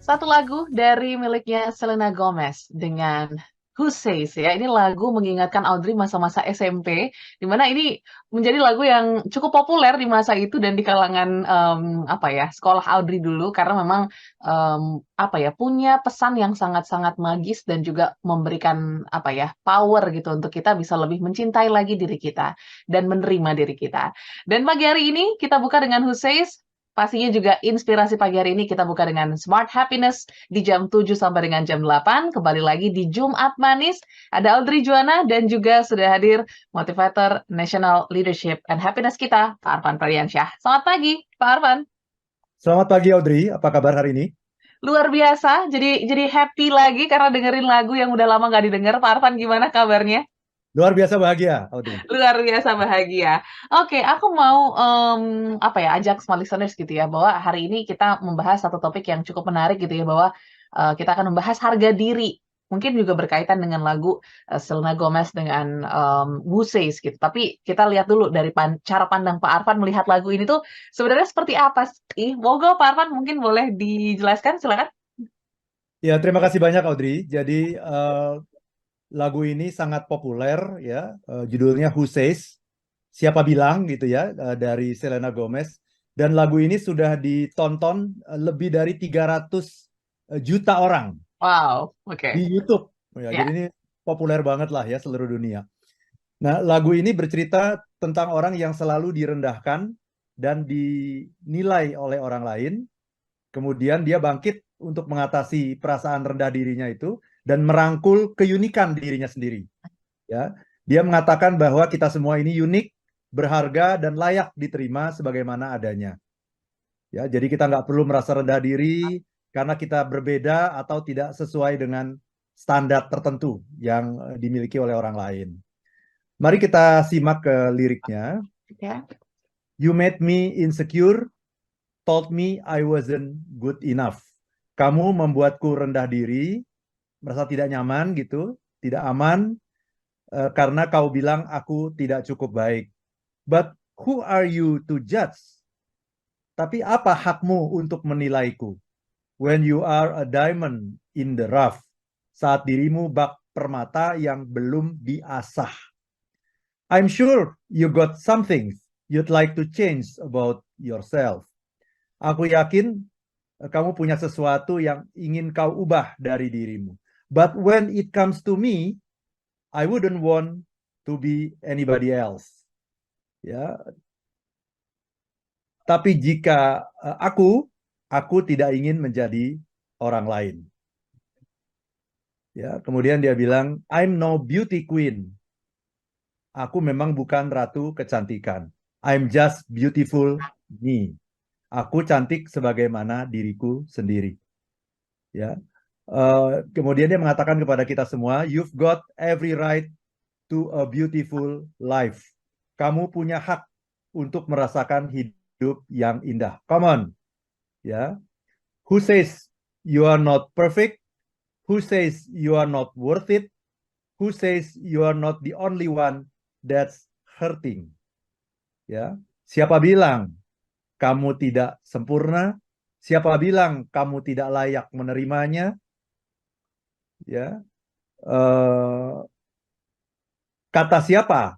Satu lagu dari miliknya Selena Gomez dengan Who Says ya. Ini lagu mengingatkan Audrey masa-masa SMP, di mana ini menjadi lagu yang cukup populer di masa itu dan di kalangan apa ya sekolah Audrey dulu karena memang apa ya punya pesan yang sangat-sangat magis dan juga memberikan apa ya power gitu untuk kita bisa lebih mencintai lagi diri kita dan menerima diri kita. Dan pagi hari ini kita buka dengan Who Says. Pastinya juga inspirasi pagi hari ini kita buka dengan Smart Happiness di jam 7 sampai dengan jam 8. Kembali lagi di Jumat Manis. Ada Audrey Juana dan juga sudah hadir motivator National Leadership and Happiness kita, Pak Arfan Pradiansyah. Selamat pagi, Pak Arfan. Selamat pagi Audrey, apa kabar hari ini? Luar biasa, jadi happy lagi karena dengerin lagu yang udah lama nggak didengar. Pak Arfan gimana kabarnya? Luar biasa bahagia Audrey. Luar biasa bahagia. Oke, aku mau apa ya ajak semua listeners gitu ya bahwa hari ini kita membahas satu topik yang cukup menarik gitu ya bahwa kita akan membahas harga diri. Mungkin juga berkaitan dengan lagu Selena Gomez dengan Who Says gitu. Tapi kita lihat dulu dari cara pandang Pak Arfan melihat lagu ini tuh sebenarnya seperti apa sih? Monggo Pak Arfan mungkin boleh dijelaskan, silakan. Ya, terima kasih banyak Audrey. Jadi lagu ini sangat populer ya, judulnya Who Says, siapa bilang gitu ya, dari Selena Gomez. Dan lagu ini sudah ditonton lebih dari 300 juta orang Wow, di oke. YouTube. Ya, Ya. jadi ini populer banget lah ya seluruh dunia. Nah, lagu ini bercerita tentang orang yang selalu direndahkan dan dinilai oleh orang lain. Kemudian dia bangkit untuk mengatasi perasaan rendah dirinya itu dan merangkul keunikan dirinya sendiri. Ya, dia mengatakan bahwa kita semua ini unik, berharga dan layak diterima sebagaimana adanya. Ya, jadi kita nggak perlu merasa rendah diri karena kita berbeda atau tidak sesuai dengan standar tertentu yang dimiliki oleh orang lain. Mari kita simak ke liriknya. Ya. You made me insecure, told me I wasn't good enough. Kamu membuatku rendah diri, merasa tidak nyaman gitu, tidak aman, karena kau bilang aku tidak cukup baik. But who are you to judge? Tapi apa hakmu untuk menilaiku? When you are a diamond in the rough, saat dirimu bak permata yang belum diasah. I'm sure you got something you'd like to change about yourself. Aku yakin kamu punya sesuatu yang ingin kau ubah dari dirimu. But when it comes to me, I wouldn't want to be anybody else. Ya, tapi jika aku tidak ingin menjadi orang lain. Ya, kemudian dia bilang, I'm no beauty queen. Aku memang bukan ratu kecantikan. I'm just beautiful me. Aku cantik sebagaimana diriku sendiri. Ya, kemudian dia mengatakan kepada kita semua, you've got every right to a beautiful life. Kamu punya hak untuk merasakan hidup yang indah. Come on, ya. Who says you are not perfect? Who says you are not worth it? Who says you are not the only one that's hurting? Ya, siapa bilang kamu tidak sempurna? Siapa bilang kamu tidak layak menerimanya? Ya, kata siapa?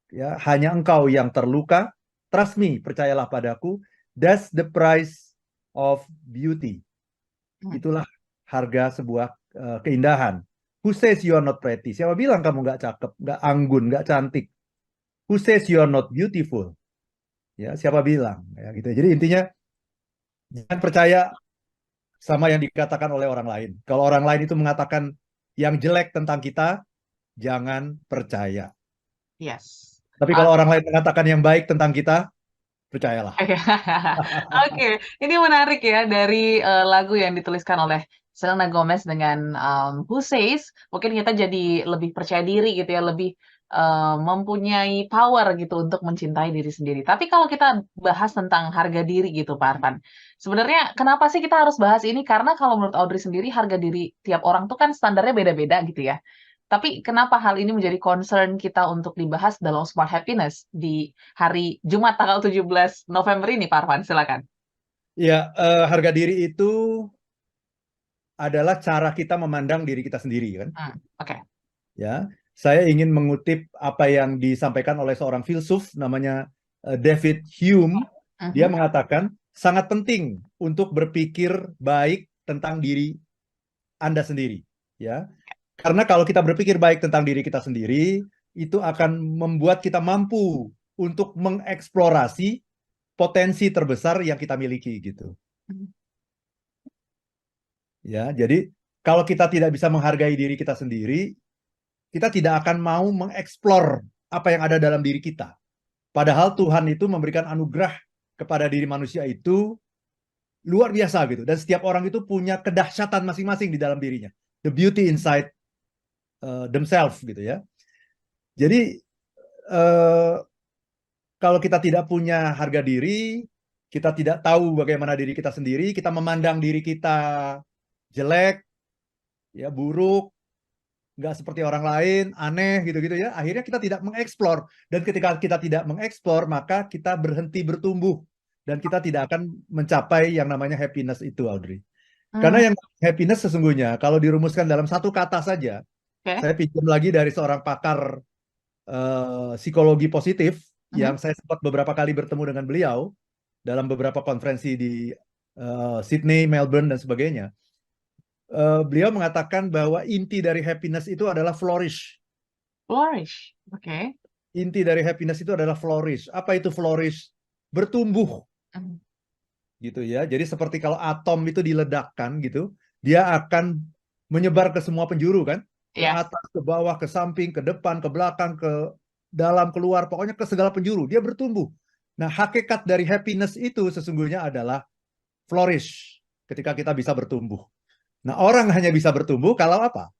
Ya, hanya engkau yang terluka. Trust me, percayalah padaku. That's the price of beauty. Hmm. Itulah harga sebuah keindahan. Who says you are not pretty? Siapa bilang kamu nggak cakep, nggak anggun, nggak cantik? Who says you are not beautiful? Ya, siapa bilang? Ya, gitu. Jadi intinya jangan percaya sama yang dikatakan oleh orang lain. Kalau orang lain itu mengatakan yang jelek tentang kita, jangan percaya. Yes. Tapi kalau orang lain mengatakan yang baik tentang kita, percayalah. Oke, ini menarik ya dari lagu yang dituliskan oleh Selena Gomez dengan Who Says. Mungkin kita jadi lebih percaya diri gitu ya, lebih mempunyai power gitu untuk mencintai diri sendiri. Tapi kalau kita bahas tentang harga diri gitu, Pak Arfan, sebenarnya kenapa sih kita harus bahas ini? Karena kalau menurut Audrey sendiri harga diri tiap orang tuh kan standarnya beda-beda gitu ya. Tapi kenapa hal ini menjadi concern kita untuk dibahas dalam Smart Happiness di hari Jumat tanggal 17 November ini, Pak Arfan? Silakan. Ya, harga diri itu adalah cara kita memandang diri kita sendiri kan. Oke. Ya, saya ingin mengutip apa yang disampaikan oleh seorang filsuf namanya David Hume. Dia mengatakan sangat penting untuk berpikir baik tentang diri Anda sendiri, ya. Karena kalau kita berpikir baik tentang diri kita sendiri, itu akan membuat kita mampu untuk mengeksplorasi potensi terbesar yang kita miliki gitu. Ya, jadi kalau kita tidak bisa menghargai diri kita sendiri, kita tidak akan mau mengeksplor apa yang ada dalam diri kita. Padahal Tuhan itu memberikan anugerah kepada diri manusia itu luar biasa gitu. Dan setiap orang itu punya kedahsyatan masing-masing di dalam dirinya. The beauty inside themselves gitu ya. Jadi kalau kita tidak punya harga diri, kita tidak tahu bagaimana diri kita sendiri, kita memandang diri kita jelek, ya buruk, nggak seperti orang lain, aneh gitu-gitu ya. Akhirnya kita tidak mengeksplor. Dan ketika kita tidak mengeksplor, maka kita berhenti bertumbuh. Dan kita tidak akan mencapai yang namanya happiness itu, Audrey. Karena yang happiness sesungguhnya, kalau dirumuskan dalam satu kata saja, saya pinjam lagi dari seorang pakar psikologi positif, yang saya sempat beberapa kali bertemu dengan beliau, dalam beberapa konferensi di Sydney, Melbourne, dan sebagainya. Beliau mengatakan bahwa inti dari happiness itu adalah flourish. Flourish, oke. Inti dari happiness itu adalah flourish. Apa itu flourish? Bertumbuh, gitu ya. Jadi seperti kalau atom itu diledakkan gitu, dia akan menyebar ke semua penjuru kan, ke atas, ke bawah, ke samping, ke depan, ke belakang, ke dalam, keluar, pokoknya ke segala penjuru. Dia bertumbuh. Nah, hakikat dari happiness itu sesungguhnya adalah flourish, ketika kita bisa bertumbuh. Nah, orang hanya bisa bertumbuh kalau apa?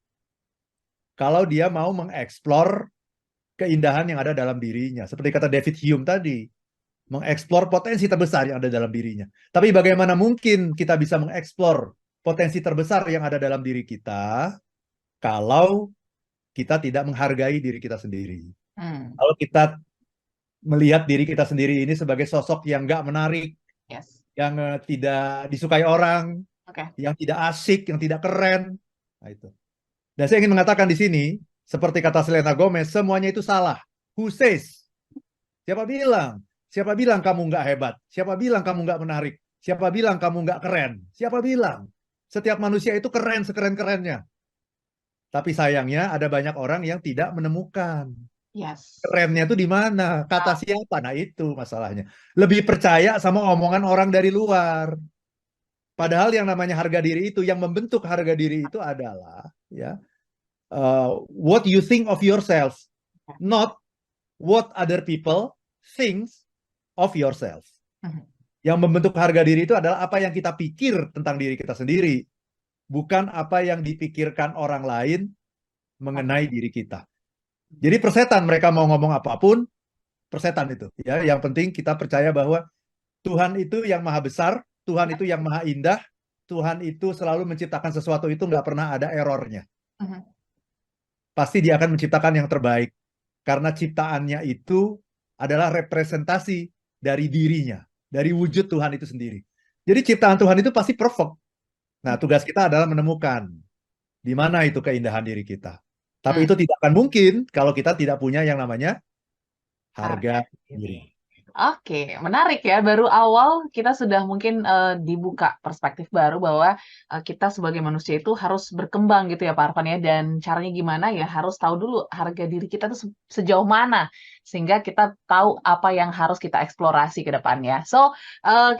Kalau dia mau mengeksplor keindahan yang ada dalam dirinya. Seperti kata David Hume tadi, mengeksplor potensi terbesar yang ada dalam dirinya. Tapi bagaimana mungkin kita bisa mengeksplor potensi terbesar yang ada dalam diri kita kalau kita tidak menghargai diri kita sendiri? Kalau kita melihat diri kita sendiri ini sebagai sosok yang nggak menarik, yang tidak disukai orang, yang tidak asik, yang tidak keren. Nah, itu. Dan saya ingin mengatakan di sini, seperti kata Selena Gomez, semuanya itu salah. Who says? Siapa bilang? Siapa bilang kamu nggak hebat? Siapa bilang kamu nggak menarik? Siapa bilang kamu nggak keren? Siapa bilang? Setiap manusia itu keren sekeren-kerennya. Tapi sayangnya ada banyak orang yang tidak menemukan. Kerennya itu di mana? Kata siapa? Nah itu masalahnya. Lebih percaya sama omongan orang dari luar. Padahal yang namanya harga diri itu, yang membentuk harga diri itu adalah ya what you think of yourself, not what other people think of yourself. Yang membentuk harga diri itu adalah apa yang kita pikir tentang diri kita sendiri, bukan apa yang dipikirkan orang lain mengenai diri kita. Jadi persetan, mereka mau ngomong apapun, persetan itu. Ya, yang penting kita percaya bahwa Tuhan itu yang maha besar, Tuhan itu yang maha indah, Tuhan itu selalu menciptakan sesuatu itu nggak pernah ada errornya. Pasti dia akan menciptakan yang terbaik. Karena ciptaannya itu adalah representasi dari dirinya, dari wujud Tuhan itu sendiri. Jadi ciptaan Tuhan itu pasti perfect. Nah, tugas kita adalah menemukan di mana itu keindahan diri kita. Tapi itu tidak akan mungkin kalau kita tidak punya yang namanya harga diri. Oke, menarik ya. Baru awal kita sudah mungkin dibuka perspektif baru bahwa kita sebagai manusia itu harus berkembang gitu ya Pak Arfan ya. Dan caranya gimana ya harus tahu dulu harga diri kita tuh sejauh mana. Sehingga kita tahu apa yang harus kita eksplorasi ke depannya. So,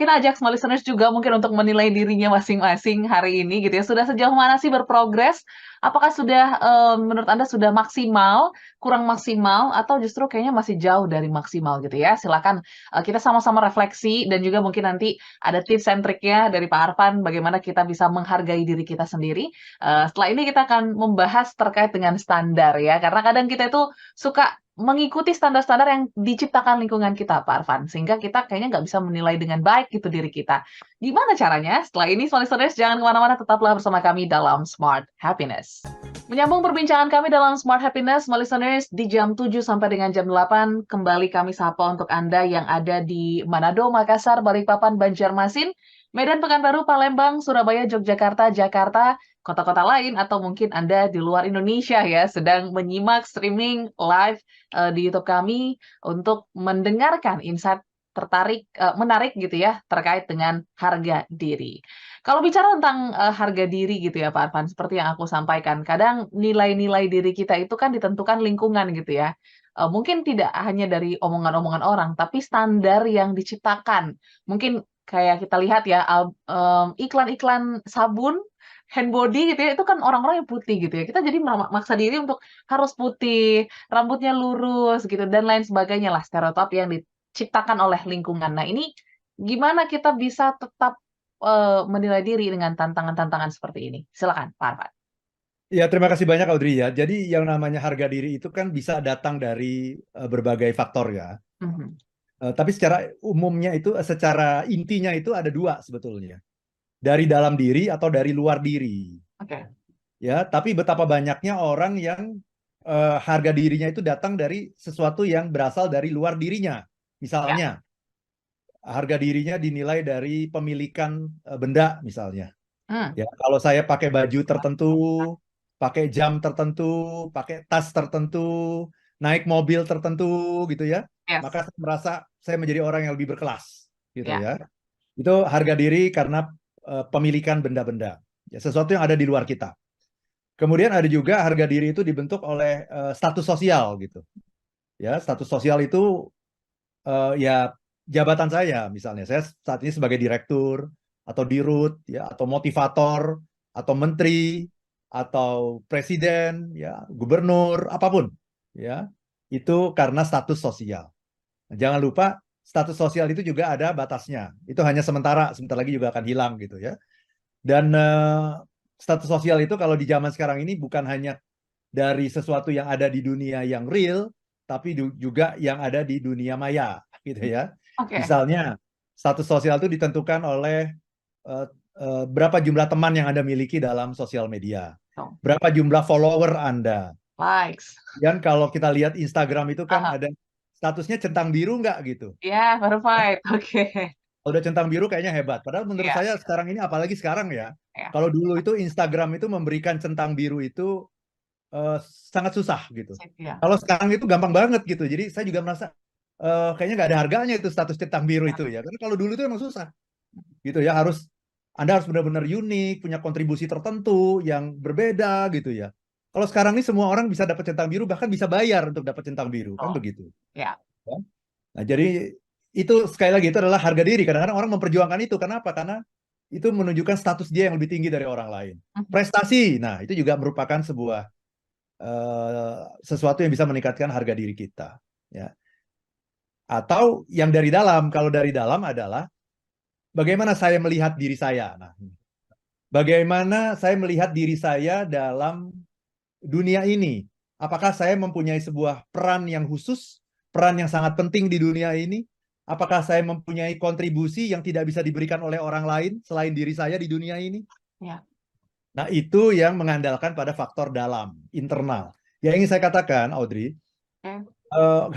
kita ajak semua listeners juga mungkin untuk menilai dirinya masing-masing hari ini gitu ya. Sudah sejauh mana sih berprogres? Apakah sudah menurut Anda sudah maksimal, kurang maksimal, atau justru kayaknya masih jauh dari maksimal gitu ya? Silakan kita sama-sama refleksi dan juga mungkin nanti ada tips and triknya dari Pak Arfan bagaimana kita bisa menghargai diri kita sendiri. Setelah ini kita akan membahas terkait dengan standar ya, karena kadang kita itu suka mengikuti standar-standar yang diciptakan lingkungan kita, Pak Arfan. Sehingga kita kayaknya nggak bisa menilai dengan baik gitu diri kita. Gimana caranya? Setelah ini, small listeners, jangan kemana-mana, tetaplah bersama kami dalam Smart Happiness. Menyambung perbincangan kami dalam Smart Happiness, small listeners, di jam 7 sampai dengan jam 8, kembali kami sapa untuk Anda yang ada di Manado, Makassar, Balikpapan, Banjarmasin, Medan, Pekanbaru, Palembang, Surabaya, Yogyakarta, Jakarta, kota-kota lain, atau mungkin Anda di luar Indonesia ya, sedang menyimak streaming live di YouTube kami untuk mendengarkan insight menarik gitu ya, terkait dengan harga diri. Kalau bicara tentang harga diri gitu ya Pak Arfan, seperti yang aku sampaikan, kadang nilai-nilai diri kita itu kan ditentukan lingkungan gitu ya. Mungkin tidak hanya dari omongan-omongan orang, tapi standar yang diciptakan. Mungkin kayak kita lihat ya, iklan-iklan sabun, hand body gitu ya, itu kan orang-orang yang putih gitu ya. Kita jadi maksa diri untuk harus putih, rambutnya lurus gitu, dan lain sebagainya lah, stereotip yang diciptakan oleh lingkungan. Nah, ini gimana kita bisa tetap, menilai diri dengan tantangan-tantangan seperti ini? Silakan, Pak Arfan. Ya, terima kasih banyak Audrey ya. Jadi yang namanya harga diri itu kan bisa datang dari berbagai faktor ya. Mhm, Tapi secara umumnya itu, secara intinya itu ada dua sebetulnya. Dari dalam diri atau dari luar diri. oke. Ya, tapi betapa banyaknya orang yang harga dirinya itu datang dari sesuatu yang berasal dari luar dirinya. Ya, Misalnya, harga dirinya dinilai dari pemilikan benda misalnya. mmm, Ya, kalau saya pakai baju tertentu, pakai jam tertentu, pakai tas tertentu, naik mobil tertentu gitu ya, maka yes, saya merasa saya menjadi orang yang lebih berkelas gitu ya, ya. Itu harga diri karena pemilikan benda-benda, ya, sesuatu yang ada di luar kita. Kemudian ada juga harga diri itu dibentuk oleh status sosial gitu. Ya, status sosial itu ya jabatan saya misalnya. Saya saat ini sebagai direktur atau dirut ya, atau motivator atau menteri atau presiden ya, gubernur apapun ya. Itu karena status sosial. Nah, jangan lupa status sosial itu juga ada batasnya. Itu hanya sementara, sebentar lagi juga akan hilang gitu ya. Dan status sosial itu kalau di zaman sekarang ini bukan hanya dari sesuatu yang ada di dunia yang real, tapi juga yang ada di dunia maya, gitu ya. oke, Misalnya, status sosial itu ditentukan oleh uh, berapa jumlah teman yang Anda miliki dalam sosial media, so, berapa jumlah follower Anda. likes, Dan kalau kita lihat Instagram itu kan ah ada statusnya centang biru nggak gitu. ya verified, oke, Kalau udah centang biru kayaknya hebat. Padahal menurut iya, saya sekarang ini, apalagi sekarang ya, iya, kalau dulu itu Instagram itu memberikan centang biru itu eh, sangat susah gitu. sip, iya, Kalau sekarang itu gampang banget gitu. Jadi saya juga merasa kayaknya nggak ada harganya itu status centang biru iya, itu ya. Karena kalau dulu itu emang susah gitu ya. Anda harus benar-benar unik, punya kontribusi tertentu yang berbeda gitu ya. Kalau sekarang ini semua orang bisa dapat centang biru, bahkan bisa bayar untuk dapat centang biru, kan betul, begitu. iya, Ya. Nah, jadi itu sekali lagi itu adalah harga diri. Kadang-kadang orang memperjuangkan itu. Kenapa? Karena itu menunjukkan status dia yang lebih tinggi dari orang lain. mhm, Prestasi, nah itu juga merupakan sebuah sesuatu yang bisa meningkatkan harga diri kita, ya. Atau yang dari dalam, kalau dari dalam adalah bagaimana saya melihat diri saya. Nah, bagaimana saya melihat diri saya dalam dunia ini? Apakah saya mempunyai sebuah peran yang khusus, peran yang sangat penting di dunia ini? Apakah saya mempunyai kontribusi yang tidak bisa diberikan oleh orang lain selain diri saya di dunia ini? iya, Nah, itu yang mengandalkan pada faktor dalam, internal. Yang ingin saya katakan, Audrey, oke,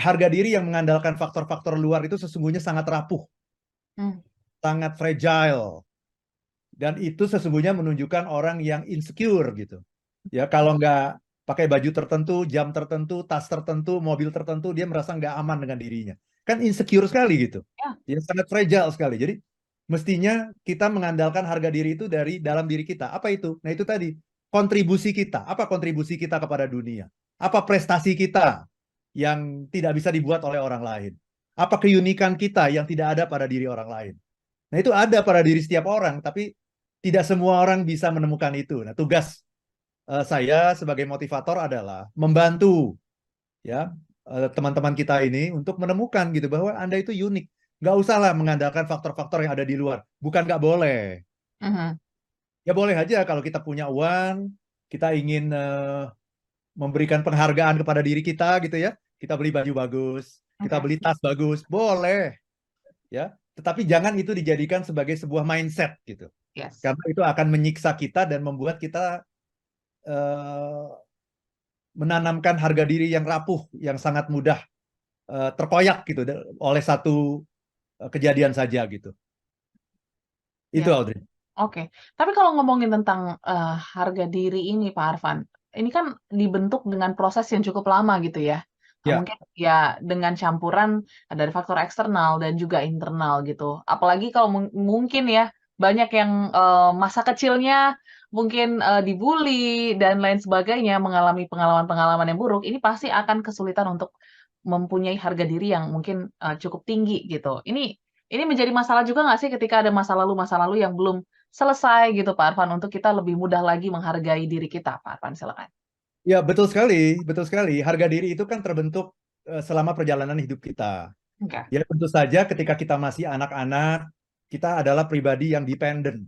harga diri yang mengandalkan faktor-faktor luar itu sesungguhnya sangat rapuh, mmm, sangat fragile, dan itu sesungguhnya menunjukkan orang yang insecure gitu. Ya, kalau nggak pakai baju tertentu, jam tertentu, tas tertentu, mobil tertentu, dia merasa nggak aman dengan dirinya. Kan insecure sekali gitu. iya, Ya, sangat fragile sekali. Jadi mestinya kita mengandalkan harga diri itu dari dalam diri kita. Apa itu? Nah, itu tadi kontribusi kita. Apa kontribusi kita kepada dunia? Apa prestasi kita yang tidak bisa dibuat oleh orang lain? Apa keunikan kita yang tidak ada pada diri orang lain? Nah, itu ada pada diri setiap orang, tapi tidak semua orang bisa menemukan itu. Nah, tugas saya sebagai motivator adalah membantu ya teman-teman kita ini untuk menemukan gitu bahwa Anda itu unik. Nggak usahlah mengandalkan faktor-faktor yang ada di luar. Bukan nggak boleh. mhm, Ya boleh aja kalau kita punya uang, kita ingin memberikan penghargaan kepada diri kita gitu ya. Kita beli baju bagus, kita oke, beli tas bagus, boleh ya. Tetapi jangan itu dijadikan sebagai sebuah mindset gitu. yes. Karena itu akan menyiksa kita dan membuat kita eh, menanamkan harga diri yang rapuh, yang sangat mudah terkoyak gitu oleh satu kejadian saja gitu. Itu Ya. Audrey. Oke, tapi kalau ngomongin tentang harga diri ini, Pak Arfan, ini kan dibentuk dengan proses yang cukup lama gitu ya. Ya, Mungkin ya dengan campuran dari faktor eksternal dan juga internal gitu. Apalagi kalau mungkin ya banyak yang masa kecilnya mungkin dibully dan lain sebagainya, mengalami pengalaman-pengalaman yang buruk, ini pasti akan kesulitan untuk mempunyai harga diri yang mungkin cukup tinggi gitu. Ini menjadi masalah juga nggak sih ketika ada masa lalu yang belum selesai gitu Pak Arfan, untuk kita lebih mudah lagi menghargai diri kita, Pak Arfan, silakan. ya betul sekali, betul sekali. Harga diri itu kan terbentuk selama perjalanan hidup kita. Oke, Ya tentu saja ketika kita masih anak-anak, kita adalah pribadi yang dependen,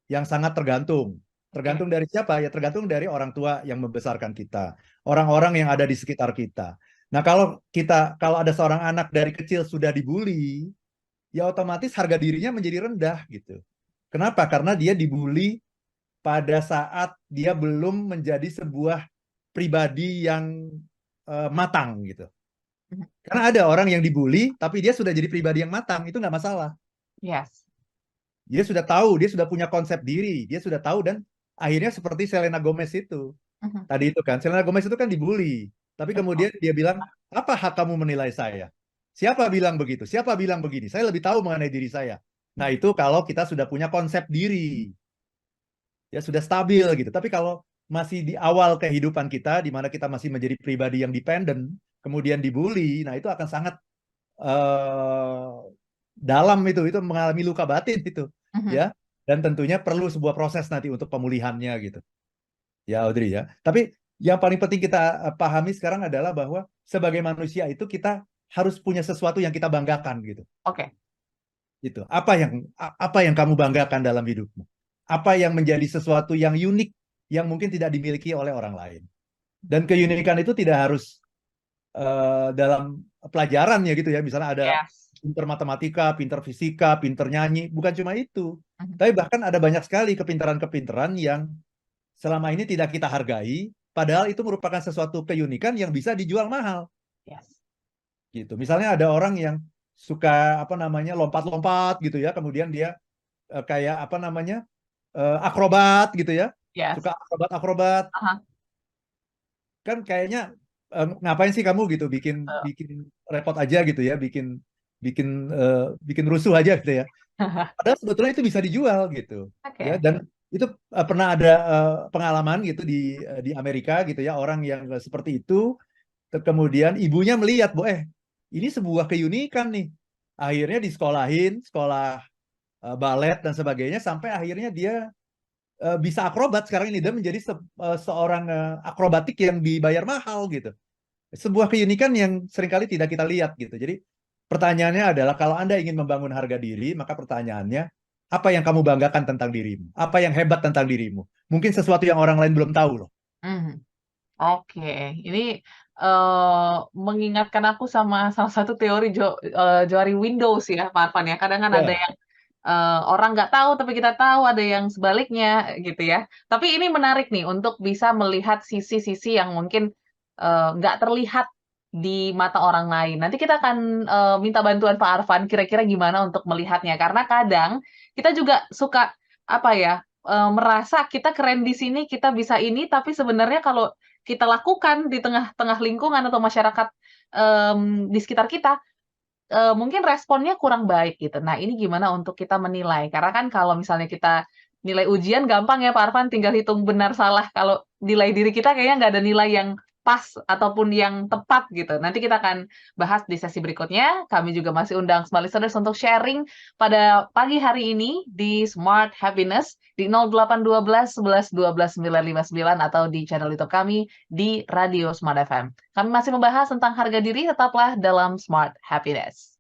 yang sangat tergantung. oke. Tergantung dari siapa? Ya tergantung dari orang tua yang membesarkan kita, orang-orang yang ada di sekitar kita. Nah, kalau ada seorang anak dari kecil sudah dibully, ya otomatis harga dirinya menjadi rendah gitu. Kenapa? Karena dia dibully pada saat dia belum menjadi sebuah pribadi yang matang gitu. Mhm. Karena ada orang yang dibully, tapi dia sudah jadi pribadi yang matang, itu nggak masalah. Yes. Dia sudah tahu, dia sudah punya konsep diri, dia sudah tahu dan akhirnya seperti Selena Gomez itu. Mhm. Tadi itu kan, Selena Gomez itu kan dibully, tapi Betul. kemudian dia bilang, apa hak kamu menilai saya? Siapa bilang begitu? Siapa bilang begini? Saya lebih tahu mengenai diri saya. Nah Mhm. itu kalau kita sudah punya konsep diri, ya sudah stabil gitu. Tapi kalau masih di awal kehidupan kita, di mana kita masih menjadi pribadi yang dependen, kemudian dibully, nah itu akan sangat eh, dalam itu mengalami luka batin itu, Mhm. ya. Dan tentunya perlu sebuah proses nanti untuk pemulihannya gitu, ya Audrey ya. Tapi yang paling penting kita pahami sekarang adalah bahwa sebagai manusia itu kita harus punya sesuatu yang kita banggakan gitu. Oke. Itu apa yang kamu banggakan dalam hidupmu? Apa yang menjadi sesuatu yang unik yang mungkin tidak dimiliki oleh orang lain? Dan keunikan itu tidak harus dalam pelajaran ya gitu ya. Misalnya ada Yes. pinter matematika, pinter fisika, pinter nyanyi, bukan cuma itu. Mhm. Tapi bahkan ada banyak sekali kepintaran-kepintaran yang selama ini tidak kita hargai, padahal itu merupakan sesuatu keunikan yang bisa dijual mahal Yes. gitu. Misalnya ada orang yang suka apa namanya lompat-lompat gitu ya, kemudian dia kayak apa namanya akrobat gitu ya, suka Yes. akrobat-akrobat, Aha. kan kayaknya ngapain sih kamu gitu bikin Betul. bikin repot aja gitu ya, bikin bikin eh, bikin rusuh aja gitu ya. Padahal sebetulnya itu bisa dijual gitu ya. Oke. Dan itu pernah ada pengalaman gitu di Amerika gitu ya, orang yang seperti itu. Kemudian ibunya melihat, bu ini sebuah keunikan nih. Akhirnya disekolahin, sekolah balet dan sebagainya sampai akhirnya dia bisa akrobat sekarang ini, dia menjadi seorang akrobatik yang dibayar mahal gitu. Sebuah keunikan yang seringkali tidak kita lihat gitu. Jadi pertanyaannya adalah kalau Anda ingin membangun harga diri, maka pertanyaannya apa yang kamu banggakan tentang dirimu? Apa yang hebat tentang dirimu? Mungkin sesuatu yang orang lain belum tahu loh. Mhm. Oke, ini mengingatkan aku sama salah satu teori Johari Windows ya, Pak Arfan ya. Kadang kan ada Ya, yang orang nggak tahu tapi kita tahu, ada yang sebaliknya gitu ya. Tapi ini menarik nih untuk bisa melihat sisi-sisi yang mungkin nggak terlihat di mata orang lain. Nanti kita akan minta bantuan Pak Arfan kira-kira gimana untuk melihatnya. Karena kadang kita juga suka apa ya, merasa kita keren di sini, kita bisa ini, tapi sebenarnya kalau kita lakukan di tengah-tengah lingkungan atau masyarakat di sekitar kita, mungkin responnya kurang baik gitu. Nah, ini gimana untuk kita menilai? Karena kan kalau misalnya kita nilai ujian gampang ya Pak Arfan, tinggal hitung benar salah. Kalau nilai diri kita kayaknya nggak ada nilai yang pas ataupun yang tepat gitu. Nanti kita akan bahas di sesi berikutnya. Kami juga masih undang Smart Listeners untuk sharing pada pagi hari ini di Smart Happiness di 0812 11 12 959 atau di channel YouTube kami di Radio Smart FM. Kami masih membahas tentang harga diri, tetaplah dalam Smart Happiness.